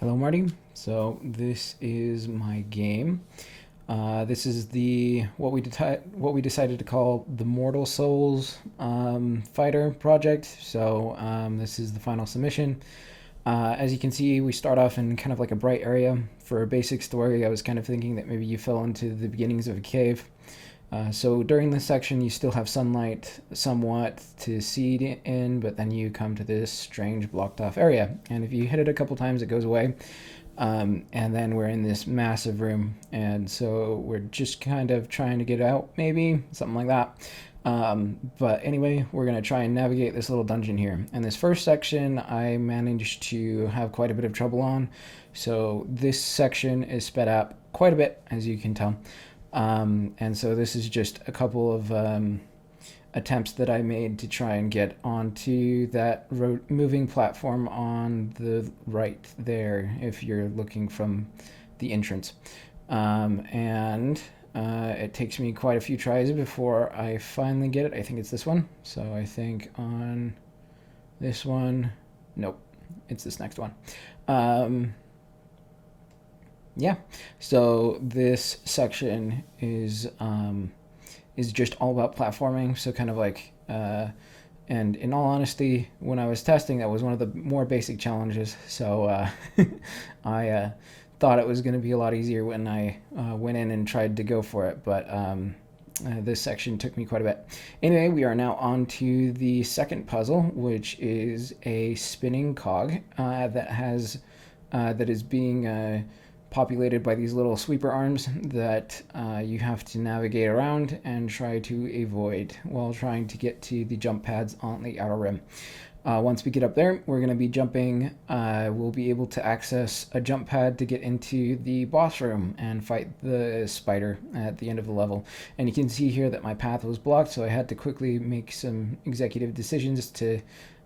Hello, Marty. So this is my game. This is the what we decided to call the Mortal Souls fighter project. This is the final submission. As you can see, we start off in kind of like a bright area. For a basic story, I was kind of thinking that maybe you fell into the beginnings of a cave. So during this section, you still have sunlight somewhat to see in, but then you come to this strange blocked off area. And if you hit it a couple times, it goes away. And then we're in this massive room. And so we're just kind of trying to get out, maybe, something like that. But anyway, we're going to try and navigate this little dungeon here. And this first section, I managed to have quite a bit of trouble on. So this section is sped up quite a bit, as you can tell. And so this is just a couple of attempts that I made to try and get onto that moving platform on the right there if you're looking from the entrance. It takes me quite a few tries before I finally get it. I think it's this one. So I think on this one, nope, it's this next one. Yeah, so this section is just all about platforming. So kind of like, and in all honesty, when I was testing, that was one of the more basic challenges. So I thought it was going to be a lot easier when I went in and tried to go for it, but this section took me quite a bit. Anyway, we are now on to the second puzzle, which is a spinning cog that is being populated by these little sweeper arms that you have to navigate around and try to avoid while trying to get to the jump pads on the outer rim. Once we get up there, we're going to be jumping. We'll be able to access a jump pad to get into the boss room and fight the spider at the end of the level. And you can see here that my path was blocked, so I had to quickly make some executive decisions to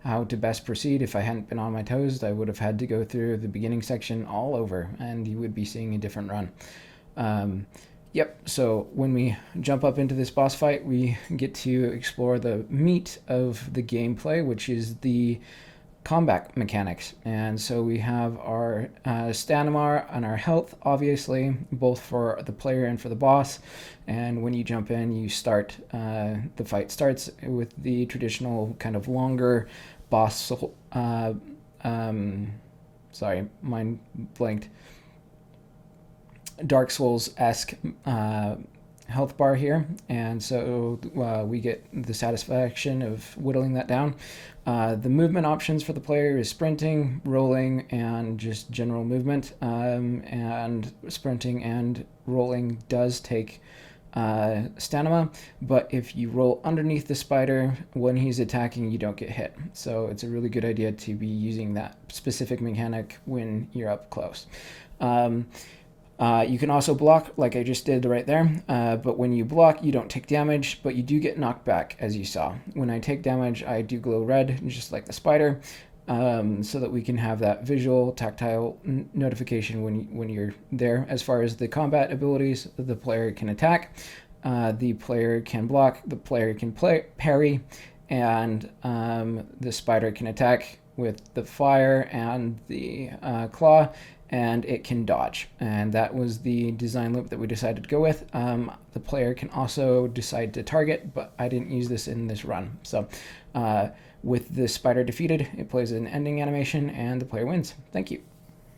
how to best proceed. If I hadn't been on my toes, I would have had to go through the beginning section all over, and you would be seeing a different run. Yep, so when we jump up into this boss fight, we get to explore the meat of the gameplay, which is the combat mechanics. And so we have our stamina and our health, obviously, both for the player and for the boss. And when you jump in, you start, the fight starts with the traditional kind of longer boss, sorry, mind blanked, Dark Souls-esque health bar here, and so we get the satisfaction of whittling that down. The movement options for the player is sprinting, rolling, and just general movement, and sprinting and rolling does take stamina, but if you roll underneath the spider when he's attacking, you don't get hit. So it's a really good idea to be using that specific mechanic when you're up close. You can also block like I just did right there, but when you block, you don't take damage, but you do get knocked back, as you saw. When I take damage, I do glow red, just like the spider, so that we can have that visual, tactile notification when you're there. As far as the combat abilities, the player can attack, the player can block, the player can parry, and the spider can attack with the fire and the claw, and it can dodge. And that was the design loop that we decided to go with. The player can also decide to target, but I didn't use this in this run. So with the spider defeated, it plays an ending animation and the player wins. Thank you.